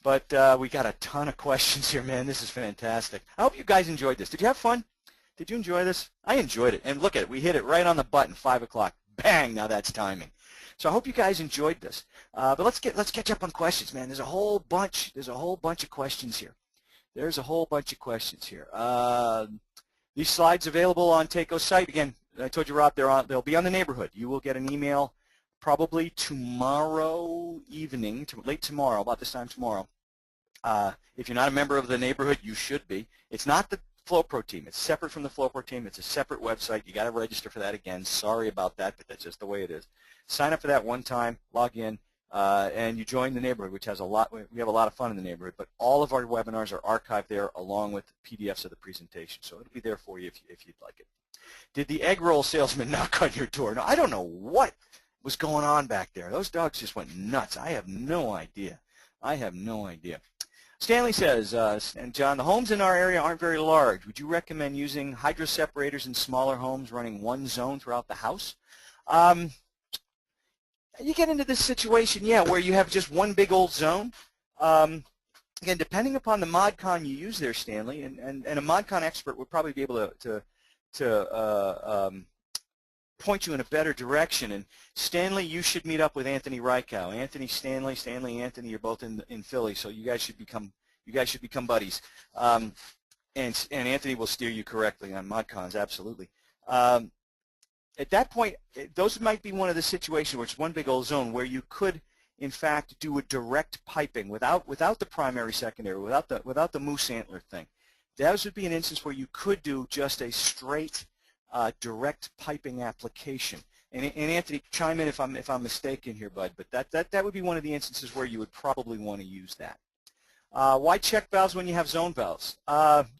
But we got a ton of questions here, man. This is fantastic. I hope you guys enjoyed this. Did you have fun? Did you enjoy this? I enjoyed it. And look at it. We hit it right on the button, 5 o'clock. Bang! Now that's timing. So I hope you guys enjoyed this. But let's catch up on questions, man. There's a whole bunch of questions here. There's a whole bunch of questions here. These slides available on Taeco's site. Again, I told you, Rob, they'll be on the neighborhood. You will get an email probably tomorrow evening, late tomorrow, about this time tomorrow. If you're not a member of the neighborhood, you should be. It's not the FlowPro team. It's separate from the FlowPro team. It's a separate website. You got to register for that again. Sorry about that, but that's just the way it is. Sign up for that one time, log in, and you join the neighborhood, which has a lot. We have a lot of fun in the neighborhood. But all of our webinars are archived there, along with PDFs of the presentation. So it'll be there for you if you'd like it. Did the egg roll salesman knock on your door? No, I don't know what was going on back there. Those dogs just went nuts. I have no idea. I have no idea. Stanley says, and John, the homes in our area aren't very large. Would you recommend using hydro separators in smaller homes running one zone throughout the house? You get into this situation, yeah, where you have just one big old zone. Again, depending upon the ModCon you use there, Stanley, and a ModCon expert would probably be able to point you in a better direction. And Stanley, you should meet up with Anthony Rykow. Anthony, Stanley, Anthony, you're both in Philly, so you guys should become buddies. And Anthony will steer you correctly on ModCons, absolutely. At that point, those might be one of the situations where it's one big old zone where you could, in fact, do a direct piping without the primary, secondary, without the moose antler thing. That would be an instance where you could do just a straight direct piping application. And Anthony, chime in if I'm mistaken here, bud. But that would be one of the instances where you would probably want to use that. Why check valves when you have zone valves?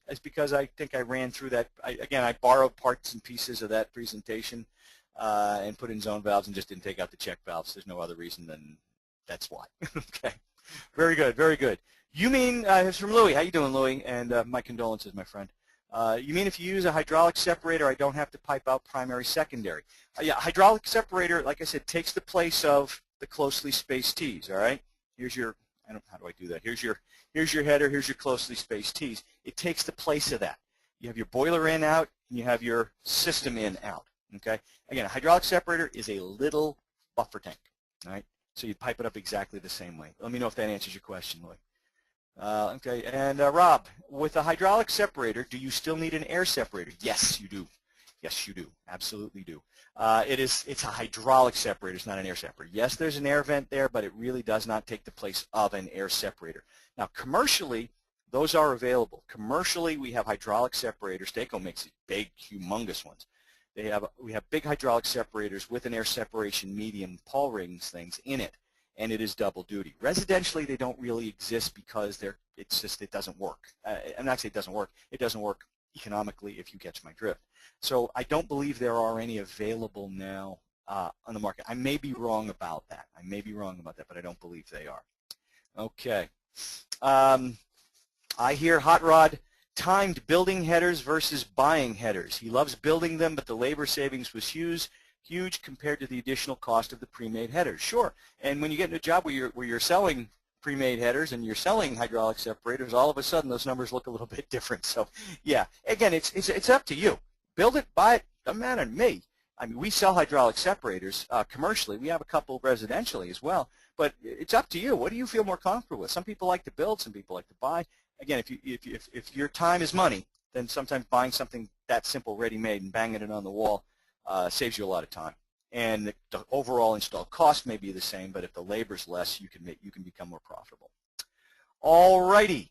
It's because I think I ran through that. Again, I borrowed parts and pieces of that presentation and put in zone valves and just didn't take out the check valves. There's no other reason than that's why. Okay. Very good. Very good. You mean, it's from Louis. How you doing, Louis? And my condolences, my friend. You mean if you use a hydraulic separator, I don't have to pipe out primary, secondary? Yeah, hydraulic separator, like I said, takes the place of the closely spaced tees, all right? Here's your, how do I do that? Here's your header, here's your closely spaced tees. It takes the place of that. You have your boiler in, out, and you have your system in, out, okay? Again, a hydraulic separator is a little buffer tank, all right? So you pipe it up exactly the same way. Let me know if that answers your question, Louis. Okay, and Rob, with a hydraulic separator, do you still need an air separator? Yes, you do. Yes, you do. Absolutely do. It's a hydraulic separator. It's not an air separator. Yes, there's an air vent there, but it really does not take the place of an air separator. Now, commercially, those are available. Commercially, we have hydraulic separators. Taeco makes big, humongous ones. We have big hydraulic separators with an air separation medium, Paul rings things in it, and it is double duty. Residentially, they don't really exist because it doesn't work. I'm not saying it doesn't work. It doesn't work economically, if you catch my drift. So I don't believe there are any available now on the market. I may be wrong about that. But I don't believe they are. Okay. I hear Hot Rod timed building headers versus buying headers. He loves building them, but the labor savings was huge compared to the additional cost of the pre-made headers. Sure, and when you get into a job where you're selling pre-made headers and you're selling hydraulic separators, all of a sudden those numbers look a little bit different. So, yeah, again, it's up to you. Build it, buy it, doesn't matter to me. I mean, we sell hydraulic separators commercially. We have a couple residentially as well, but it's up to you. What do you feel more comfortable with? Some people like to build, some people like to buy. Again, if your time is money, then sometimes buying something that simple, ready-made, and banging it on the wall saves you a lot of time. And the overall install cost may be the same, but if the labor's less, you can become more profitable. All righty.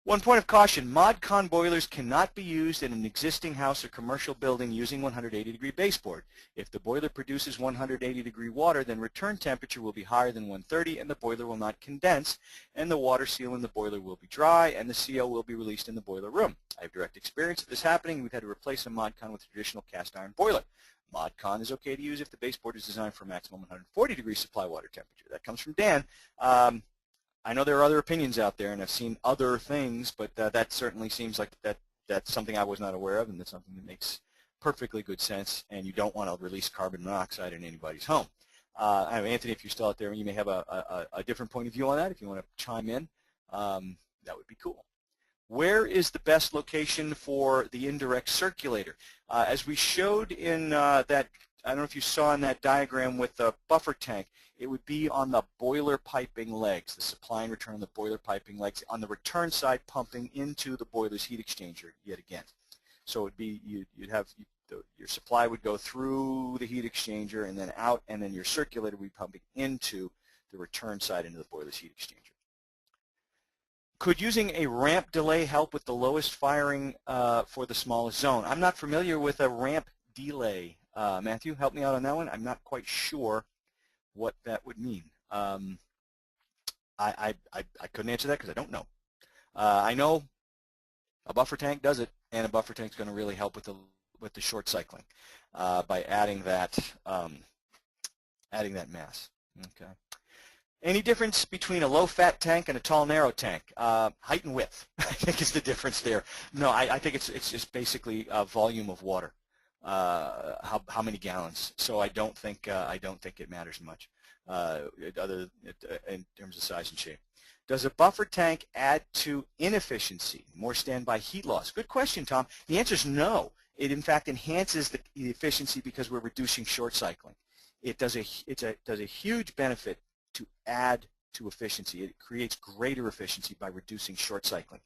One point of caution, ModCon boilers cannot be used in an existing house or commercial building using 180-degree baseboard. If the boiler produces 180-degree water, then return temperature will be higher than 130 and the boiler will not condense, and the water seal in the boiler will be dry, and the CO will be released in the boiler room. I have direct experience of this happening. We've had to replace a ModCon with a traditional cast iron boiler. ModCon is okay to use if the baseboard is designed for a maximum 140-degree supply water temperature. That comes from Dan. I know there are other opinions out there, and I've seen other things, but that certainly seems like that's something I was not aware of, and that's something that makes perfectly good sense, and you don't want to release carbon monoxide in anybody's home. Anthony, if you're still out there, you may have a different point of view on that if you want to chime in. That would be cool. Where is the best location for the indirect circulator? As we showed in that, I don't know if you saw in that diagram with the buffer tank, it would be on the boiler piping legs, the supply and return on the boiler piping legs, on the return side pumping into the boiler's heat exchanger yet again. So it would be, you'd have, your supply would go through the heat exchanger and then out, and then your circulator would be pumping into the return side into the boiler's heat exchanger. Could using a ramp delay help with the lowest firing for the smallest zone? I'm not familiar with a ramp delay. Matthew, help me out on that one. I'm not quite sure what that would mean. I couldn't answer that because I don't know. I know a buffer tank does it, and a buffer tank is going to really help with the short cycling by adding that mass. Okay. Any difference between a low-fat tank and a tall, narrow tank? Height and width, I think, is the difference there. No, I think it's just basically volume of water, how many gallons. So I don't think it matters much, in terms of size and shape. Does a buffer tank add to inefficiency, more standby heat loss? Good question, Tom. The answer is no. It in fact enhances the efficiency because we're reducing short cycling. It does a huge benefit to add to efficiency. It creates greater efficiency by reducing short cycling.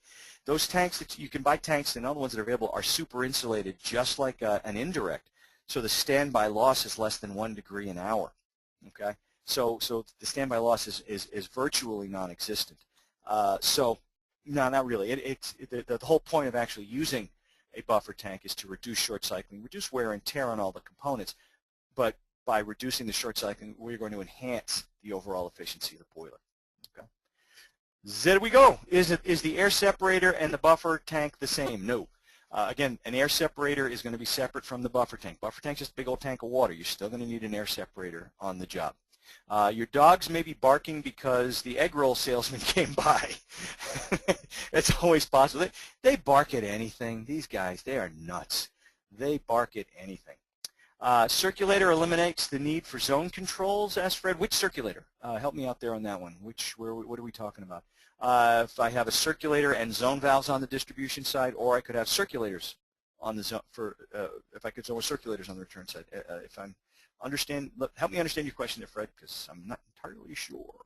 Those tanks that you can buy tanks, and other ones that are available, are super insulated, just like an indirect. So the standby loss is less than 1 degree an hour. Okay, so the standby loss is virtually non-existent. So no, not really. The whole point of actually using a buffer tank is to reduce short cycling, reduce wear and tear on all the components, but by reducing the short cycling, we're going to enhance the overall efficiency of the boiler. Okay. There we go. Is the air separator and the buffer tank the same? No. Again, an air separator is going to be separate from the buffer tank. Buffer tank's just a big old tank of water. You're still going to need an air separator on the job. Your dogs may be barking because the egg roll salesman came by. It's always possible. They bark at anything. These guys, they are nuts. They bark at anything. Circulator eliminates the need for zone controls, asked Fred. Which circulator? Help me out there on that one. What are we talking about? If I have a circulator and zone valves on the distribution side, or I could have circulators on the zone if I could zone with circulators on the return side. If I'm help me understand your question there, Fred, because I'm not entirely sure.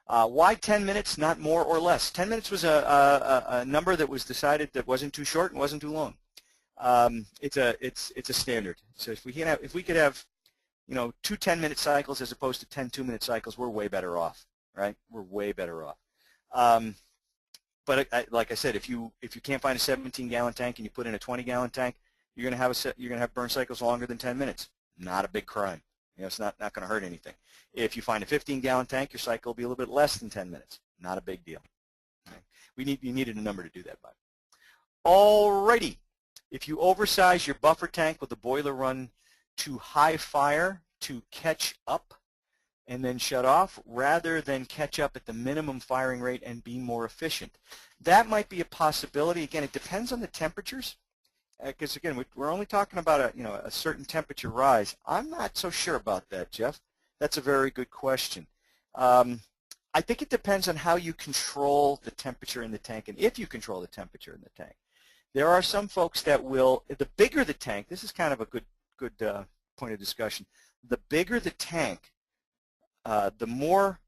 Why 10 minutes, not more or less? 10 minutes was a number that was decided that wasn't too short and wasn't too long. It's a standard. So if we could have, 2 10-minute cycles as opposed to 10 2-minute cycles, we're way better off, right? We're way better off. But like I said, if you can't find a 17-gallon tank and you put in a 20-gallon tank, you're going to have burn cycles longer than 10 minutes. Not a big crime. It's not going to hurt anything. If you find a 15-gallon tank, your cycle will be a little bit less than 10 minutes. Not a big deal. Okay. You needed a number to do that by. Alrighty. If you oversize your buffer tank with the boiler run to high fire to catch up and then shut off, rather than catch up at the minimum firing rate and be more efficient, that might be a possibility. Again, it depends on the temperatures, because again, we're only talking about a certain temperature rise. I'm not so sure about that, Jeff. That's a very good question. I think it depends on how you control the temperature in the tank, and if you control the temperature in the tank. There are some folks that will, the bigger the tank, this is kind of a good point of discussion, the bigger the tank, the more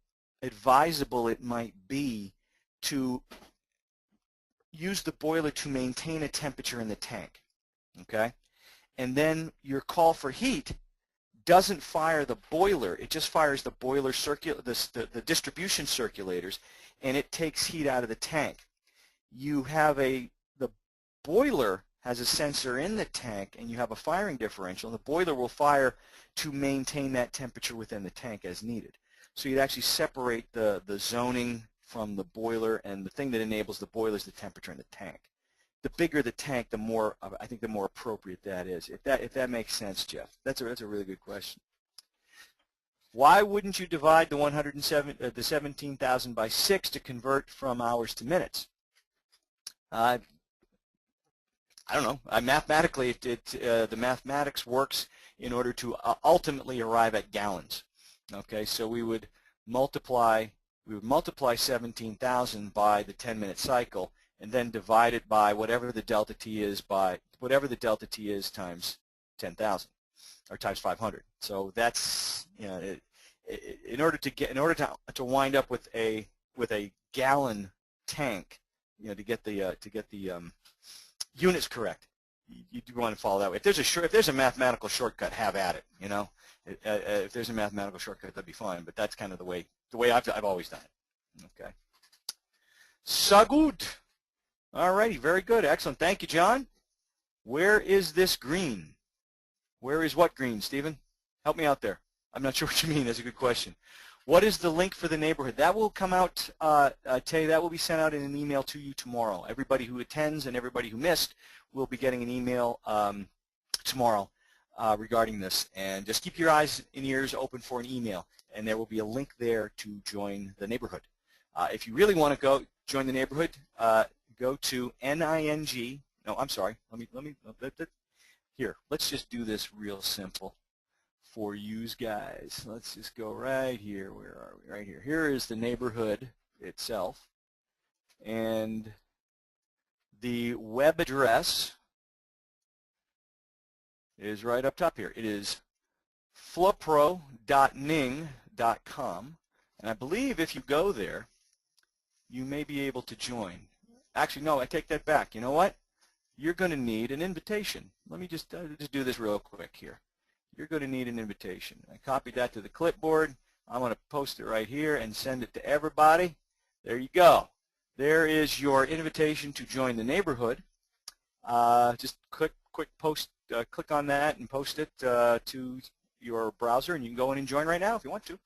advisable it might be to use the boiler to maintain a temperature in the tank, okay? And then your call for heat doesn't fire the boiler, it just fires the boiler the distribution circulators, and it takes heat out of the tank. You have the boiler has a sensor in the tank, and you have a firing differential, and the boiler will fire to maintain that temperature within the tank as needed. So you'd actually separate the zoning from the boiler, and the thing that enables the boiler is the temperature in the tank. The bigger the tank, the more, I think, the more appropriate that is. If that makes sense, Jeff. That's a really good question. Why wouldn't you divide the 17,000 by 6 to convert from hours to minutes? I don't know. Mathematically, the mathematics works in order to ultimately arrive at gallons. Okay, so we would multiply we would multiply 17,000 by the 10-minute cycle, and then divide it by whatever the delta T is times 10,000 or times 500. So that's, you know, in order to wind up with a gallon tank, you know, to get the units correct, you do want to follow that way. If there's a mathematical shortcut, have at it. You know, if there's a mathematical shortcut, that'd be fine. But that's kind of the way I've always done it. Okay. So good. All righty. Very good. Excellent. Thank you, John. Where is this green? Where is what green, Stephen? Help me out there. I'm not sure what you mean. That's a good question. What is the link for the neighborhood? That will come out, Tay, that will be sent out in an email to you tomorrow. Everybody who attends and everybody who missed will be getting an email tomorrow regarding this. And just keep your eyes and ears open for an email, and there will be a link there to join the neighborhood. If you really want to go join the neighborhood, go to NING. No, I'm sorry. Here, let's just do this real simple for yous guys. Let's just go right here. Where are we? Right here. Here is the neighborhood itself, and the web address is right up top here. It is flowpro.ning.com, and I believe if you go there, you may be able to join. Actually, no, I take that back. You know what? You're going to need an invitation. Let me just do this real quick here. You're going to need an invitation. I copied that to the clipboard. I'm going to post it right here and send it to everybody. There you go. There is your invitation to join the neighborhood. Just click on that and post it to your browser, and you can go in and join right now if you want to.